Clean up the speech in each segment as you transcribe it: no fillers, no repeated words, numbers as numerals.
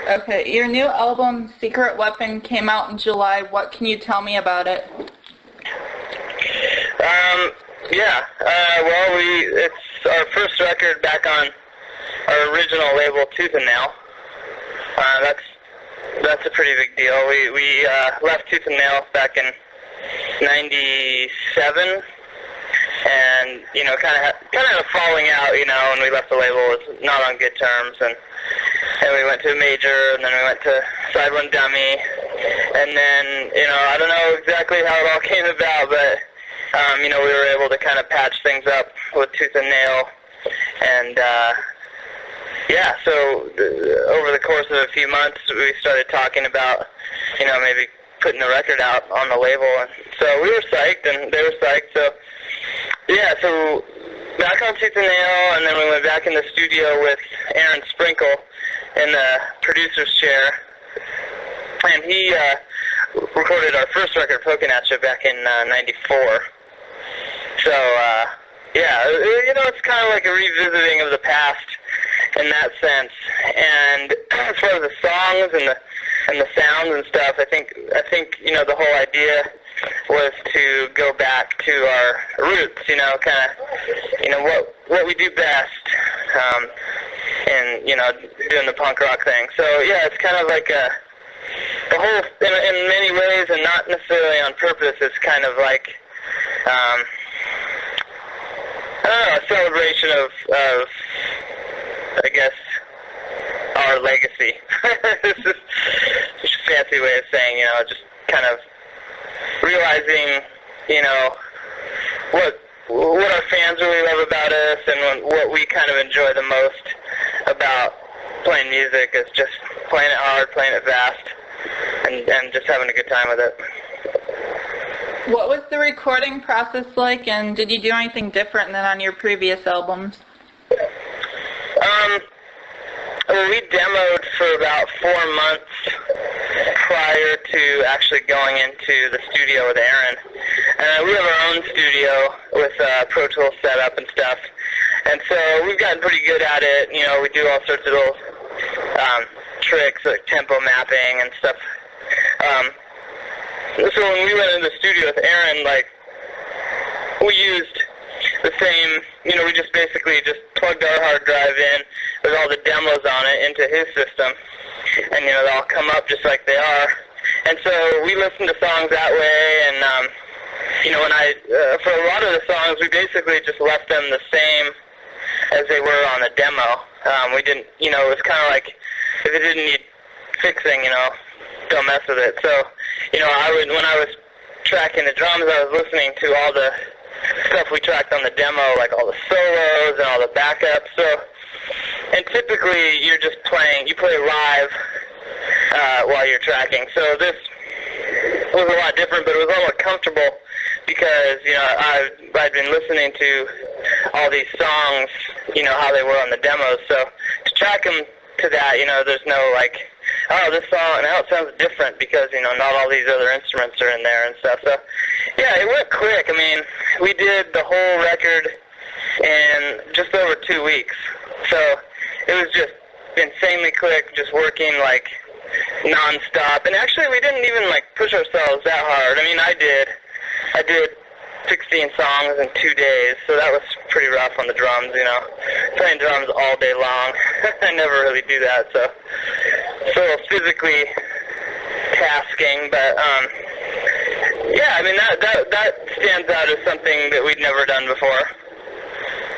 Okay, your new album, Secret Weapon, came out in July. What can you tell me about it? Well, it's our first record back on our original label, Tooth and Nail. That's a pretty big deal. We left Tooth and Nail back in '97, and kind of falling out. When we left the label, was not on good terms, and we went to a major, and then we went to Side One Dummy, and then I don't know exactly how it all came about, but we were able to kind of patch things up with Tooth and Nail, and so over the course of a few months, we started talking about, maybe putting the record out on the label, and so we were psyched, and they were psyched, so back on Tooth and Nail, and then we went back in the studio with Aaron Sprinkle in the producer's chair, and he recorded our first record, Poking At You, back in '94. So, it's kind of like a revisiting of the past in that sense. And as far as the songs and the sounds and stuff, I think the whole idea was to go back to our roots, what we do best, and doing the punk rock thing. So it's kind of like the whole, in many ways, and not necessarily on purpose, it's kind of like a celebration of I guess, our legacy. This is just a fancy way of saying, just kind of realizing, what our fans really love about us, and what we kind of enjoy the most about playing music is just playing it hard, playing it fast, and just having a good time with it. What was the recording process like, and did you do anything different than on your previous albums? We demoed for about 4 months prior to actually going into the studio with Aaron. We have our own studio with Pro Tools setup and stuff, and so we've gotten pretty good at it. We do all sorts of little tricks like tempo mapping and stuff. So when we went into the studio with Aaron, we used the same, we just basically plugged our hard drive in with all the demos on it into his system, and they'll all come up just like they are. And so we listened to songs that way, and for a lot of the songs, we basically just left them the same as they were on the demo. We didn't, it was kind of like, if it didn't need fixing, don't mess with it. So, when I was tracking the drums, I was listening to all the stuff we tracked on the demo, like all the solos and all the backups. So, and typically you play live while you're tracking. So this was a lot different, but it was a lot more comfortable because I'd been listening to all these songs, how they were on the demos. So to track them to that, there's no this song now it sounds different because not all these other instruments are in there and stuff. So it went quick. I mean, we did the whole record in just over 2 weeks. So it was just insanely quick, just working non-stop. And actually we didn't even push ourselves that hard. I mean, I did 16 songs in 2 days, so that was pretty rough on the drums, playing drums all day long. I never really do that, so it's a little physically tasking, but I mean that stands out as something that we'd never done before.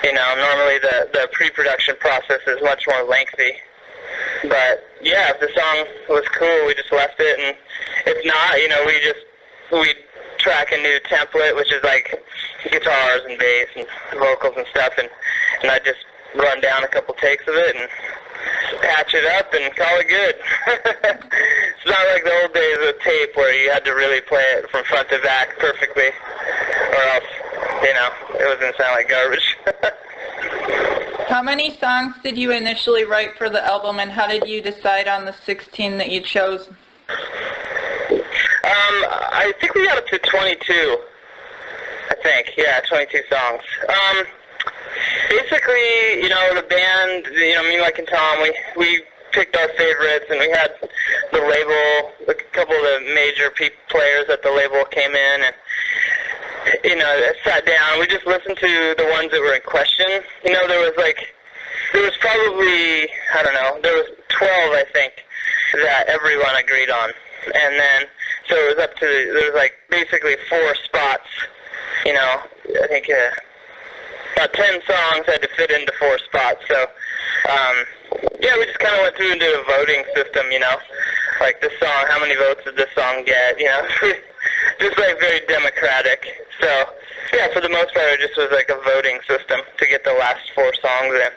Normally the pre-production process is much more lengthy, but if the song was cool, we just left it, and if not, we track a new template, which is guitars and bass and vocals and stuff, and I just run down a couple takes of it and patch it up and call it good. It's not like the old days of tape where you had to really play it from front to back perfectly, or else, it was going to sound like garbage. How many songs did you initially write for the album, and how did you decide on the 16 that you chose? I think we got up to 22. 22 songs. Basically, the band, me, Mike, and Tom, we picked our favorites, and we had the label, a couple of the major players at the label came in, and, sat down. We just listened to the ones that were in question. There was probably, I don't know, there was 12, I think, that everyone agreed on. And then, so it was up to, there was basically 4 spots, I think about 10 songs had to fit into 4 spots. So, we just kind of went through and did a voting system, like this song, how many votes did this song get, just very democratic. So, yeah, for the most part, it just was a voting system to get the last 4 songs in.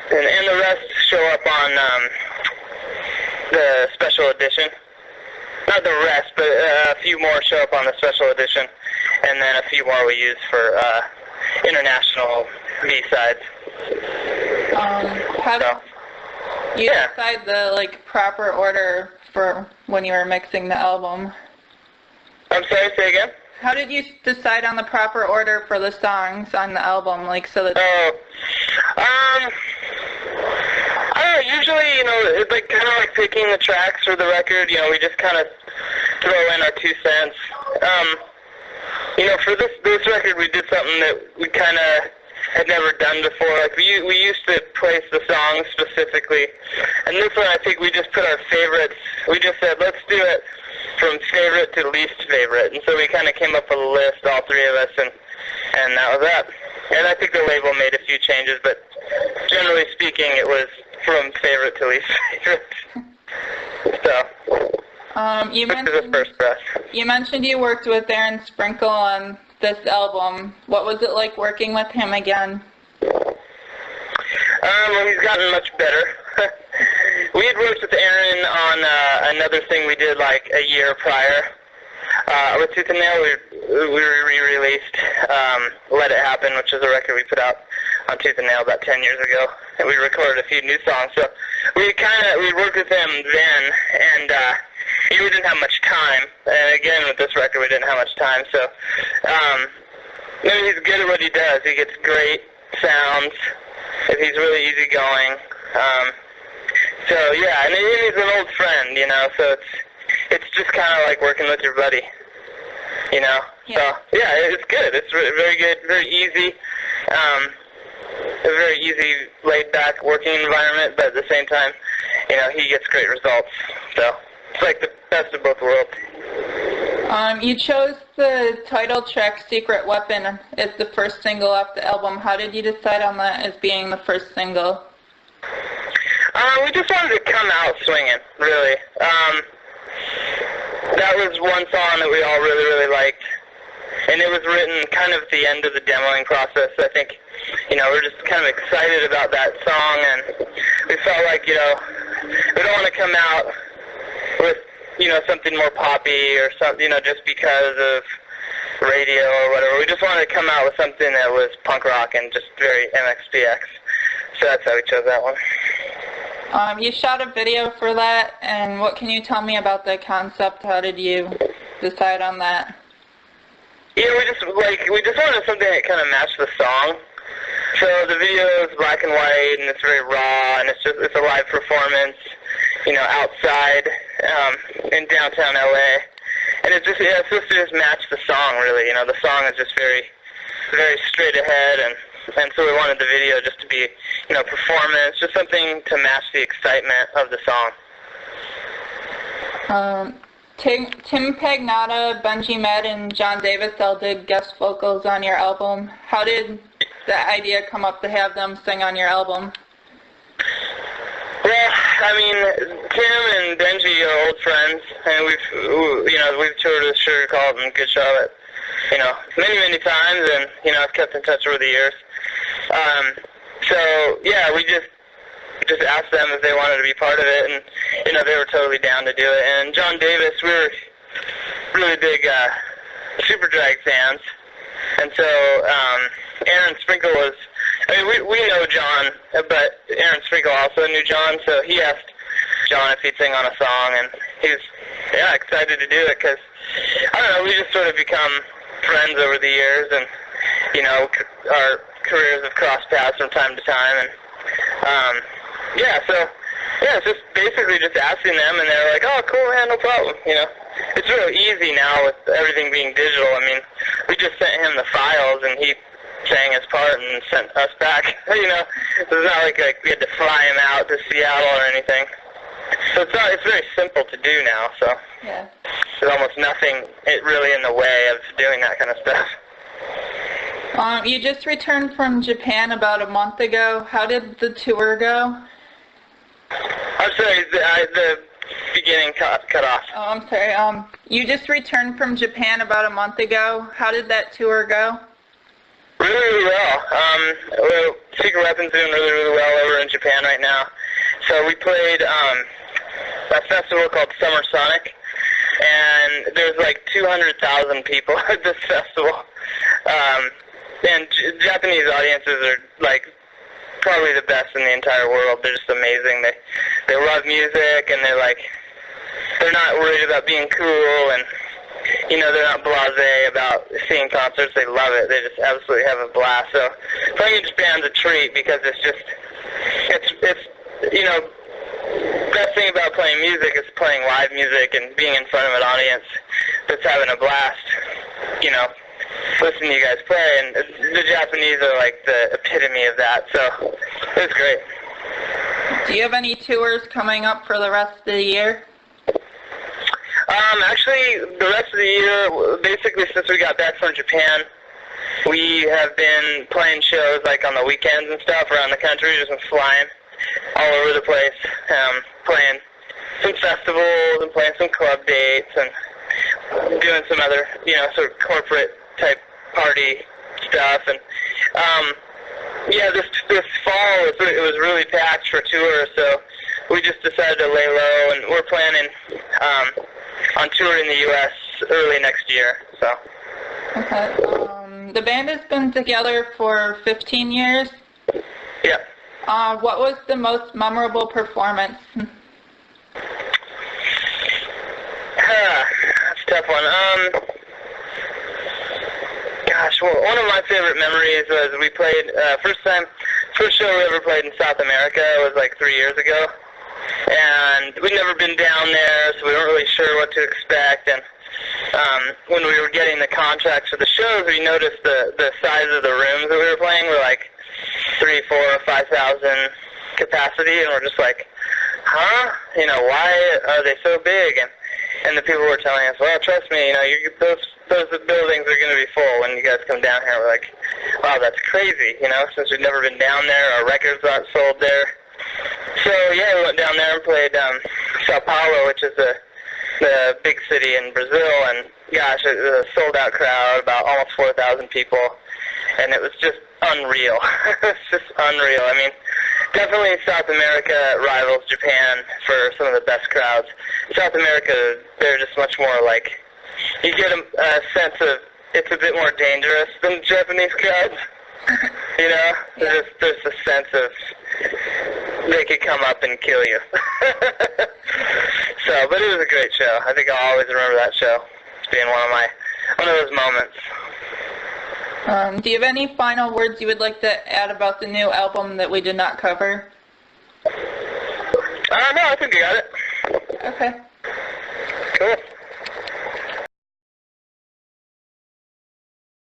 And the rest show up on the special edition. Not the rest, but a few more show up on the special edition, and then a few more we use for international B-sides. How did you decide the proper order for when you were mixing the album? I'm sorry, say again? How did you decide on the proper order for the songs on the album, so that... I don't know, usually, it's kind of picking the tracks for the record, we just kind of throw in our 2 cents. For this record, we did something that we kind of had never done before. We used to place the songs specifically, and this one, I think we just put our favorites. We just said, let's do it from favorite to least favorite, and so we kind of came up with a list, all 3 of us, and that was that. And I think the label made a few changes, but generally speaking, it was from favorite to least favorite. So, you mentioned you worked with Aaron Sprinkle on this album. What was it like working with him again? Well, he's gotten much better. We had worked with Aaron on another thing we did a year prior. With Tooth and Nail, we re-released Let It Happen, which is a record we put out on Tooth and Nail about 10 years ago, and we recorded a few new songs. So we worked with him then, and we didn't have much time. And again, with this record, we didn't have much time. So he's good at what he does. He gets great sounds. He's really easygoing. So yeah, and he's an old friend, so it's just kind of like working with your buddy, Yeah. So yeah, it's good. It's very good, very easy. A very easy, laid-back working environment, but at the same time, he gets great results. So it's like the best of both worlds. You chose the title track, Secret Weapon, as the first single off the album. How did you decide on that as being the first single? We just wanted to come out swinging, really. That was one song that we all really, really liked. And it was written kind of at the end of the demoing process. I think, we're just kind of excited about that song, and we felt like, we don't want to come out with, something more poppy or something, just because of radio or whatever. We just wanted to come out with something that was punk rock and just very MxPx. So that's how we chose that one. You shot a video for that, and what can you tell me about the concept? How did you decide on that? Yeah, we just wanted something that kind of matched the song. So the video is black and white, and it's very raw, and it's a live performance, outside in downtown LA, and it's supposed to just match the song, really. The song is just very, very straight ahead, and so we wanted the video just to be, performance, just something to match the excitement of the song. Tim Pagnotta, Benji Med, and John Davis all did guest vocals on your album. How did the idea come up to have them sing on your album? Well, Tim and Benji are old friends, and we've toured with Sugar Cult and Good Charlotte, many, many times, and, I've kept in touch over the years. So, yeah, we just asked them if they wanted to be part of it, and, they were totally down to do it. And John Davis, we were really big Superdrag fans, and so Aaron Sprinkle was, we know John, but Aaron Sprinkle also knew John, so he asked John if he'd sing on a song, and he was, excited to do it, because, I don't know, we just sort of become friends over the years, and, our careers have crossed paths from time to time, and it's just basically just asking them, and they're like, oh, cool, man, no problem, you know. It's real easy now with everything being digital. I mean, we just sent him the files, and he sang his part and sent us back, you know. So it's not like we had to fly him out to Seattle or anything. So it's very simple to do now, so yeah. There's almost nothing really in the way of doing that kind of stuff. You just returned from Japan about a month ago. How did the tour go? I'm sorry, the beginning cut off. Oh, I'm sorry. You just returned from Japan about a month ago. How did that tour go? Really, really well. Secret Weapon's doing really, really well over in Japan right now. So we played a festival called Summer Sonic, and there's like 200,000 people at this festival. And Japanese audiences are like probably the best in the entire world. They're just amazing. They love music, and they're not worried about being cool, and you know, they're not blasé about seeing concerts. They love it. They just absolutely have a blast. So playing in Japan's a treat because it's you know, best thing about playing music is playing live music and being in front of an audience that's having a blast, you know, listening to you guys play. And the Japanese are like the epitome of that, so it was great. Do you have any tours coming up for the rest of the year? Actually, the rest of the year, basically since we got back from Japan, we have been playing shows like on the weekends and stuff around the country, just been flying all over the place, playing some festivals and playing some club dates and doing some other, you know, sort of corporate type party stuff. And yeah, this fall it was really packed for tour, so we just decided to lay low, and we're planning on tour in the U.S. early next year. So. Okay. The band has been together for 15 years. Yeah. What was the most memorable performance? That's a tough one. Gosh, well, one of my favorite memories was we played, first show we ever played in South America was like 3 years ago. And we'd never been down there, so we weren't really sure what to expect. And when we were getting the contracts for the shows, we noticed the size of the rooms that we were playing were like 3,000, 4,000, 5,000 capacity, and we're just like, huh? You know, why are they so big? And the people were telling us, well, trust me, you know, those buildings are going to be full when you guys come down here. We're like, wow, that's crazy, you know, since we've never been down there, our records aren't sold there. So yeah, we went down there and played Sao Paulo, which is the big city in Brazil, and gosh, it was a sold-out crowd, about almost 4,000 people, and it was just unreal. It's just unreal. I mean, definitely South America rivals Japan for some of the best crowds. South America, they're just much more like, you get a sense of it's a bit more dangerous than Japanese crowds. You know, yeah. there's a sense of they could come up and kill you. So, but it was a great show. I think I'll always remember that show as being one of those moments. Do you have any final words you would like to add about the new album that we did not cover? No, I think I got it. Okay.